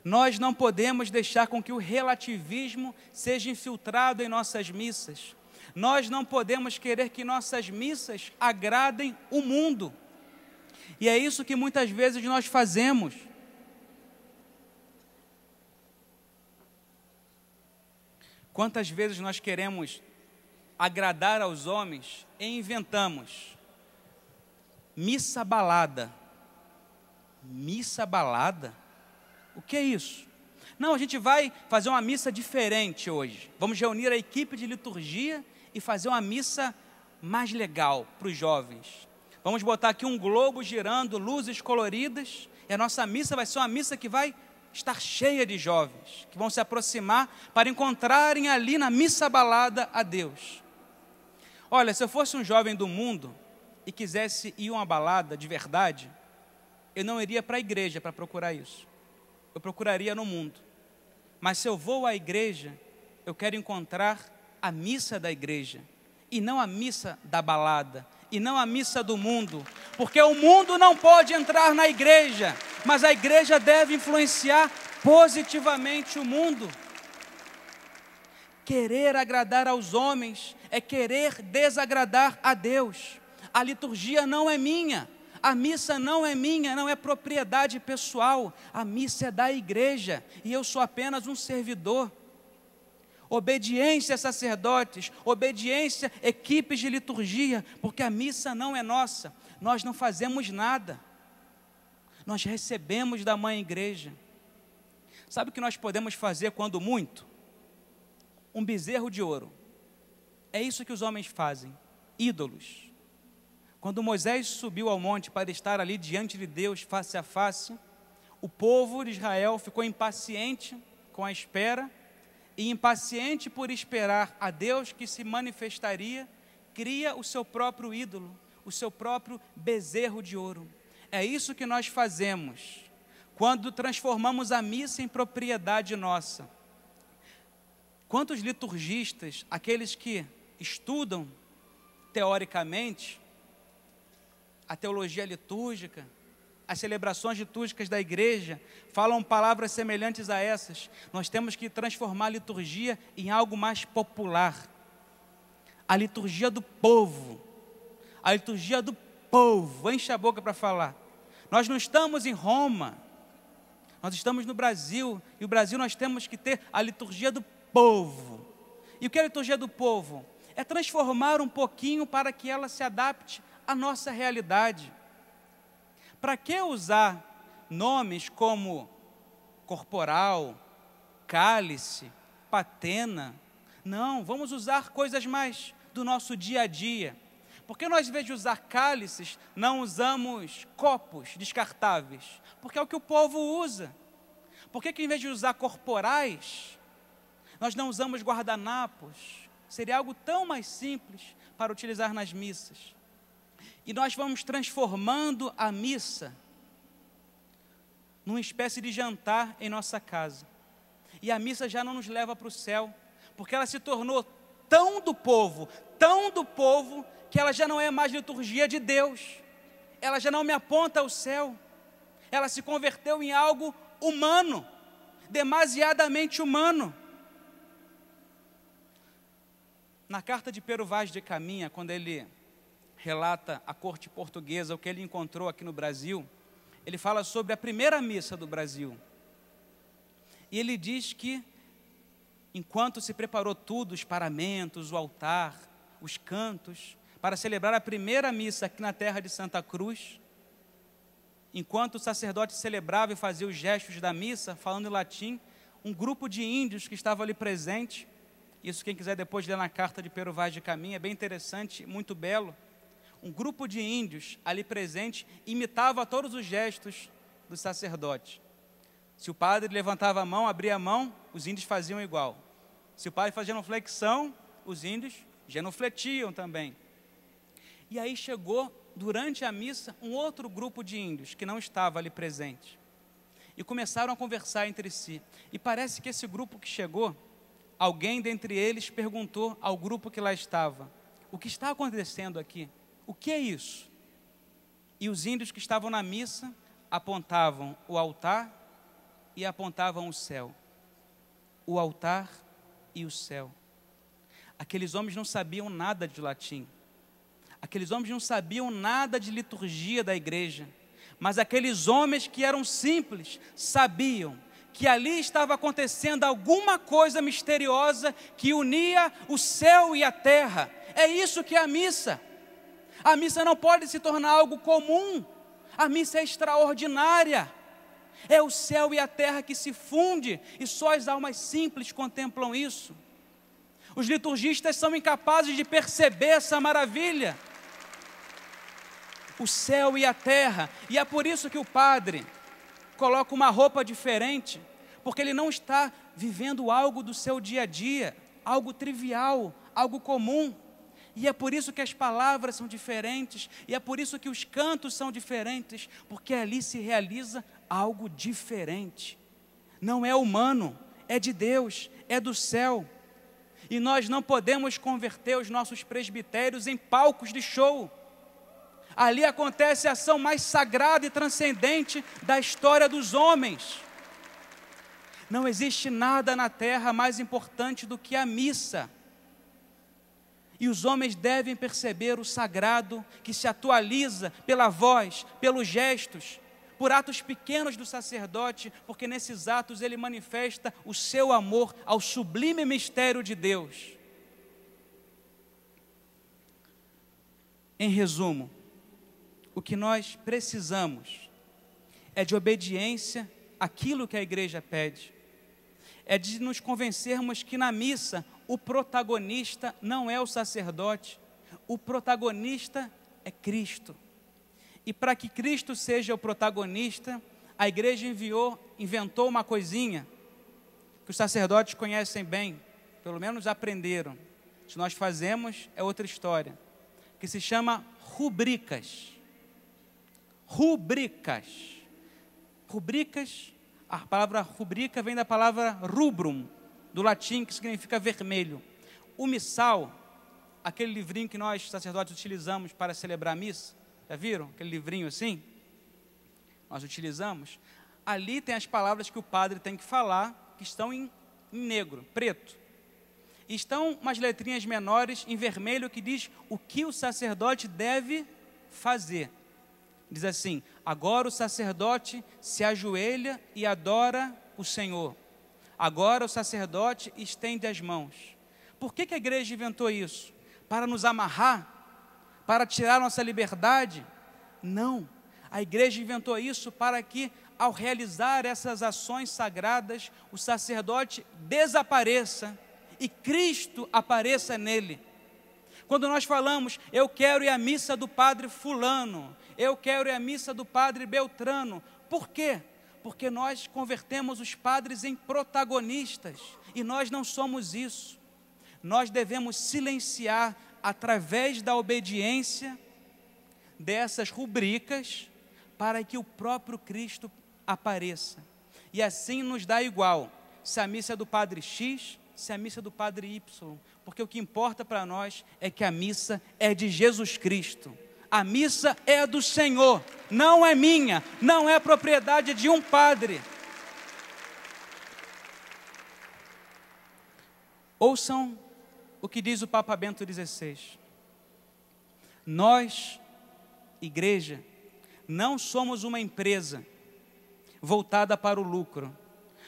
Nós não podemos deixar com que o relativismo seja infiltrado em nossas missas. Nós não podemos querer que nossas missas agradem o mundo. E é isso que muitas vezes nós fazemos. Quantas vezes nós queremos agradar aos homens e inventamos missa balada. Missa balada? O que é isso? Não, a gente vai fazer uma missa diferente hoje. Vamos reunir a equipe de liturgia e fazer uma missa mais legal para os jovens. Vamos botar aqui um globo girando, luzes coloridas, e a nossa missa vai ser uma missa que vai estar cheia de jovens, que vão se aproximar para encontrarem ali na missa balada a Deus. Olha, se eu fosse um jovem do mundo e quisesse ir a uma balada de verdade, eu não iria para a igreja para procurar isso. Eu procuraria no mundo. Mas se eu vou à igreja, eu quero encontrar a missa da igreja, e não a missa da balada, e não a missa do mundo, porque o mundo não pode entrar na igreja, mas a igreja deve influenciar positivamente o mundo. Querer agradar aos homens é querer desagradar a Deus. A liturgia não é minha, a missa não é minha, não é propriedade pessoal, a missa é da igreja, e eu sou apenas um servidor. Obediência a sacerdotes, obediência a equipes de liturgia, porque a missa não é nossa, nós não fazemos nada, nós recebemos da mãe igreja. Sabe o que nós podemos fazer quando muito? Um bezerro de ouro. É isso que os homens fazem, ídolos. Quando Moisés subiu ao monte para estar ali diante de Deus face a face, o povo de Israel ficou impaciente com a espera, e impaciente por esperar a Deus que se manifestaria, cria o seu próprio ídolo, o seu próprio bezerro de ouro. É isso que nós fazemos quando transformamos a missa em propriedade nossa. Quantos liturgistas, aqueles que estudam teoricamente a teologia litúrgica, as celebrações litúrgicas da igreja, falam palavras semelhantes a essas. Nós temos que transformar a liturgia em algo mais popular. A liturgia do povo. A liturgia do povo. Enche a boca para falar. Nós não estamos em Roma. Nós estamos no Brasil. E o Brasil nós temos que ter a liturgia do povo. E o que é a liturgia do povo? É transformar um pouquinho para que ela se adapte à nossa realidade. Para que usar nomes como corporal, cálice, patena? Não, vamos usar coisas mais do nosso dia a dia. Por que nós, em vez de usar cálices, não usamos copos descartáveis? Porque é o que o povo usa. Por que em vez de usar corporais, nós não usamos guardanapos? Seria algo tão mais simples para utilizar nas missas. E nós vamos transformando a missa numa espécie de jantar em nossa casa. E a missa já não nos leva para o céu, porque ela se tornou tão do povo, que ela já não é mais liturgia de Deus. Ela já não me aponta ao céu. Ela se converteu em algo humano, demasiadamente humano. Na carta de Pero Vaz de Caminha, quando ele relata a corte portuguesa, o que ele encontrou aqui no Brasil, ele fala sobre a primeira missa do Brasil. E ele diz que, enquanto se preparou tudo, os paramentos, o altar, os cantos, para celebrar a primeira missa aqui na terra de Santa Cruz, enquanto o sacerdote celebrava e fazia os gestos da missa, falando em latim, um grupo de índios que estava ali presente, isso quem quiser depois ler na carta de Pero Vaz de Caminha, é bem interessante, muito belo. Um grupo de índios ali presente imitava todos os gestos do sacerdote. Se o padre levantava a mão, abria a mão, os índios faziam igual. Se o padre fazia genuflexão, os índios genufletiam também. E aí chegou, durante a missa, um outro grupo de índios que não estava ali presente. E começaram a conversar entre si. E parece que esse grupo que chegou, alguém dentre eles perguntou ao grupo que lá estava: o que está acontecendo aqui? O que é isso? E os índios que estavam na missa apontavam o altar, e apontavam o céu, o altar e o céu. Aqueles homens não sabiam nada de latim, aqueles homens não sabiam nada de liturgia da igreja, mas aqueles homens que eram simples sabiam que ali estava acontecendo alguma coisa misteriosa que unia o céu e a terra. É isso que é a missa. A missa não pode se tornar algo comum, a missa é extraordinária. É o céu e a terra que se funde, e só as almas simples contemplam isso. Os liturgistas são incapazes de perceber essa maravilha. O céu e a terra, e é por isso que o padre coloca uma roupa diferente, porque ele não está vivendo algo do seu dia a dia, algo trivial, algo comum. E é por isso que as palavras são diferentes, e é por isso que os cantos são diferentes, porque ali se realiza algo diferente. Não é humano, é de Deus, é do céu. E nós não podemos converter os nossos presbitérios em palcos de show. Ali acontece a ação mais sagrada e transcendente da história dos homens. Não existe nada na terra mais importante do que a missa. E os homens devem perceber o sagrado que se atualiza pela voz, pelos gestos, por atos pequenos do sacerdote, porque nesses atos ele manifesta o seu amor ao sublime mistério de Deus. Em resumo, o que nós precisamos é de obediência àquilo que a igreja pede. É de nos convencermos que na missa o protagonista não é o sacerdote, o protagonista é Cristo. E para que Cristo seja o protagonista, a igreja inventou uma coisinha que os sacerdotes conhecem bem, pelo menos aprenderam. Se nós fazemos, é outra história, que se chama rubricas. Rubricas. Rubricas, a palavra rubrica vem da palavra rubrum, do latim, que significa vermelho. O missal, aquele livrinho que nós, sacerdotes, utilizamos para celebrar a missa, já viram? Aquele livrinho assim? Nós utilizamos. Ali tem as palavras que o padre tem que falar, que estão em negro, preto. E estão umas letrinhas menores em vermelho que diz o que o sacerdote deve fazer. Diz assim: agora o sacerdote se ajoelha e adora o Senhor. Agora o sacerdote estende as mãos. Por que a igreja inventou isso? Para nos amarrar? Para tirar nossa liberdade? Não. A igreja inventou isso para que, ao realizar essas ações sagradas, o sacerdote desapareça e Cristo apareça nele. Quando nós falamos, eu quero ir à missa do padre fulano, eu quero ir à missa do padre Beltrano. Por quê? Porque nós convertemos os padres em protagonistas, e nós não somos isso. Nós devemos silenciar, através da obediência, dessas rubricas, para que o próprio Cristo apareça. E assim nos dá igual, se a missa é do padre X, se a missa é do padre Y, porque o que importa para nós é que a missa é de Jesus Cristo. A missa é do Senhor, não é minha, não é propriedade de um padre. Ouçam o que diz o Papa Bento XVI. Nós, igreja, não somos uma empresa voltada para o lucro.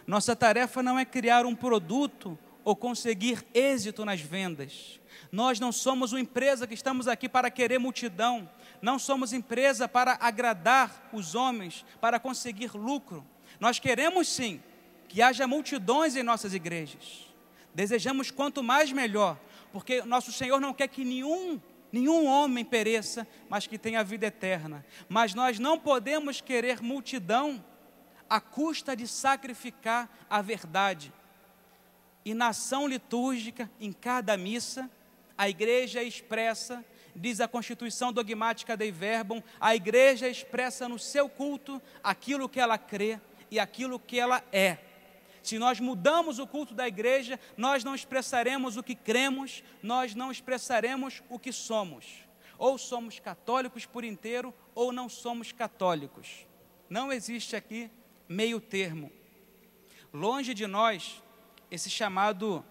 Nossa tarefa não é criar um produto ou conseguir êxito nas vendas. Nós não somos uma empresa que estamos aqui para querer multidão. Não somos empresa para agradar os homens, para conseguir lucro. Nós queremos sim que haja multidões em nossas igrejas. Desejamos quanto mais melhor, porque nosso Senhor não quer que nenhum homem pereça, mas que tenha vida eterna. Mas nós não podemos querer multidão à custa de sacrificar a verdade. E na ação litúrgica, em cada missa, a igreja expressa, diz a Constituição Dogmática Dei Verbum, a igreja expressa no seu culto aquilo que ela crê e aquilo que ela é. Se nós mudamos o culto da igreja, nós não expressaremos o que cremos, nós não expressaremos o que somos. Ou somos católicos por inteiro, ou não somos católicos. Não existe aqui meio termo. Longe de nós esse chamado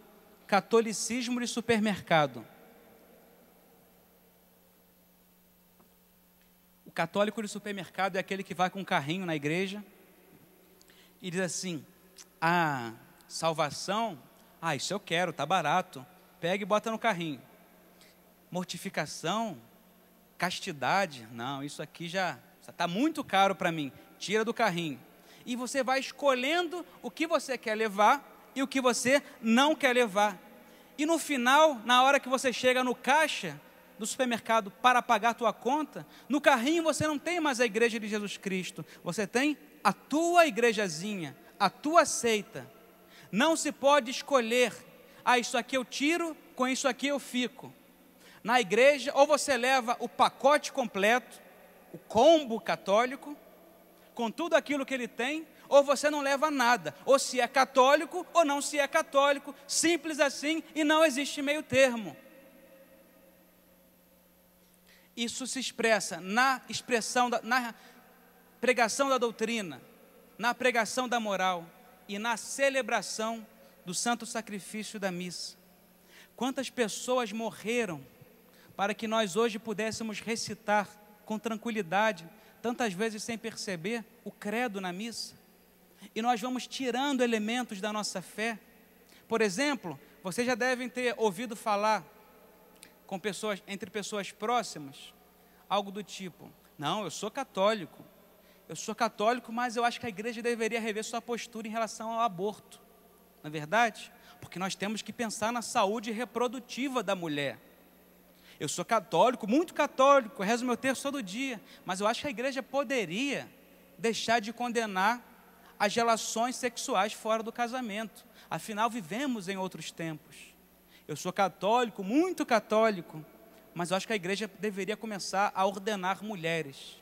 catolicismo de supermercado. O católico de supermercado é aquele que vai com um carrinho na igreja e diz assim: ah, salvação, isso eu quero, tá barato, pega e bota no carrinho. Mortificação, castidade, não, isso aqui já está muito caro para mim, tira do carrinho. E você vai escolhendo o que você quer levar e o que você não quer levar. E no final, na hora que você chega no caixa do supermercado para pagar a tua conta, no carrinho você não tem mais a igreja de Jesus Cristo, você tem a tua igrejazinha, a tua seita. Não se pode escolher, isso aqui eu tiro, com isso aqui eu fico. Na igreja, ou você leva o pacote completo, o combo católico, com tudo aquilo que ele tem, ou você não leva nada, ou se é católico ou não se é católico, simples assim, e não existe meio termo. Isso se expressa na pregação da doutrina, na pregação da moral e na celebração do santo sacrifício da missa. Quantas pessoas morreram para que nós hoje pudéssemos recitar com tranquilidade, tantas vezes sem perceber, o credo na missa? E nós vamos tirando elementos da nossa fé. Por exemplo, vocês já devem ter ouvido falar entre pessoas próximas, algo do tipo: não, eu sou católico, mas eu acho que a igreja deveria rever sua postura em relação ao aborto. Não é verdade? Porque nós temos que pensar na saúde reprodutiva da mulher. Eu sou católico, muito católico, rezo meu terço todo dia, mas eu acho que a igreja poderia deixar de condenar as relações sexuais fora do casamento. Afinal, vivemos em outros tempos. Eu sou católico, muito católico, mas eu acho que a igreja deveria começar a ordenar mulheres.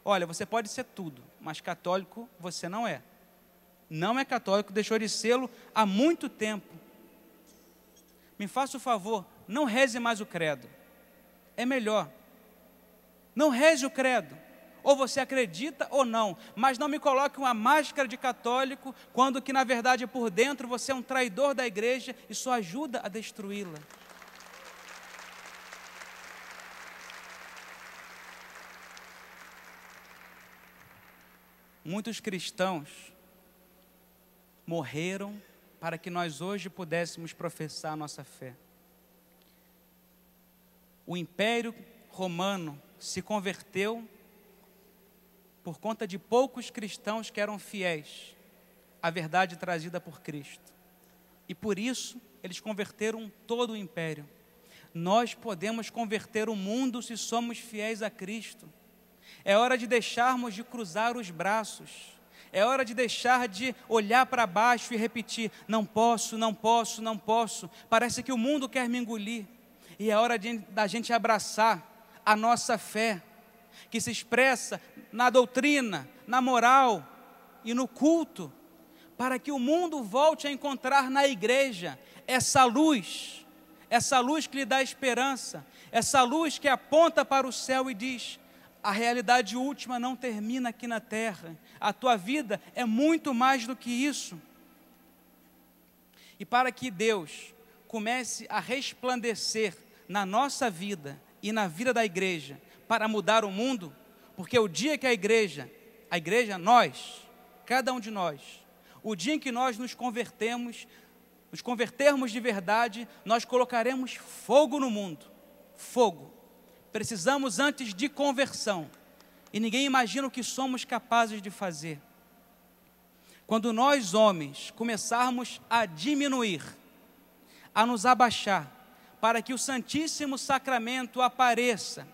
Olha, você pode ser tudo, mas católico você não é. Não é católico, deixou de sê-lo há muito tempo. Me faça o favor, não reze mais o credo. É melhor. Não reze o credo. Ou você acredita ou não, mas não me coloque uma máscara de católico, quando que na verdade por dentro você é um traidor da igreja e só ajuda a destruí-la. Muitos cristãos morreram para que nós hoje pudéssemos professar a nossa fé. O Império Romano se converteu por conta de poucos cristãos que eram fiéis à verdade trazida por Cristo. E por isso, eles converteram todo o império. Nós podemos converter o mundo se somos fiéis a Cristo. É hora de deixarmos de cruzar os braços. É hora de deixar de olhar para baixo e repetir: não posso, não posso, não posso. Parece que o mundo quer me engolir. E é hora da gente abraçar a nossa fé, que se expressa na doutrina, na moral e no culto, para que o mundo volte a encontrar na igreja essa luz que lhe dá esperança, essa luz que aponta para o céu e diz: a realidade última não termina aqui na terra, a tua vida é muito mais do que isso. E para que Deus comece a resplandecer na nossa vida e na vida da igreja, para mudar o mundo, porque o dia que a igreja, nós, cada um de nós, o dia em que nós nos convertermos de verdade, nós colocaremos fogo no mundo, fogo. Precisamos antes de conversão, e ninguém imagina o que somos capazes de fazer. Quando nós, homens, começarmos a diminuir, a nos abaixar, para que o Santíssimo Sacramento apareça,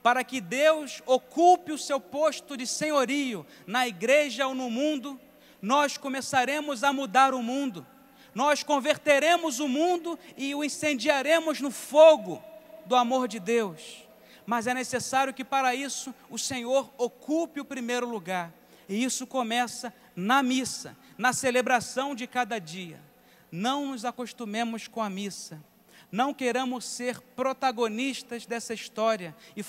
para que Deus ocupe o seu posto de senhorio na igreja ou no mundo, nós começaremos a mudar o mundo, nós converteremos o mundo e o incendiaremos no fogo do amor de Deus. Mas é necessário que para isso o Senhor ocupe o primeiro lugar, e isso começa na missa, na celebração de cada dia. Não nos acostumemos com a missa. Não queramos ser protagonistas dessa história e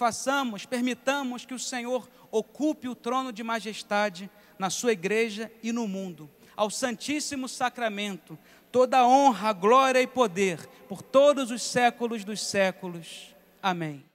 permitamos que o Senhor ocupe o trono de majestade na sua igreja e no mundo. ao Santíssimo Sacramento, toda honra, glória e poder, por todos os séculos dos séculos. Amém.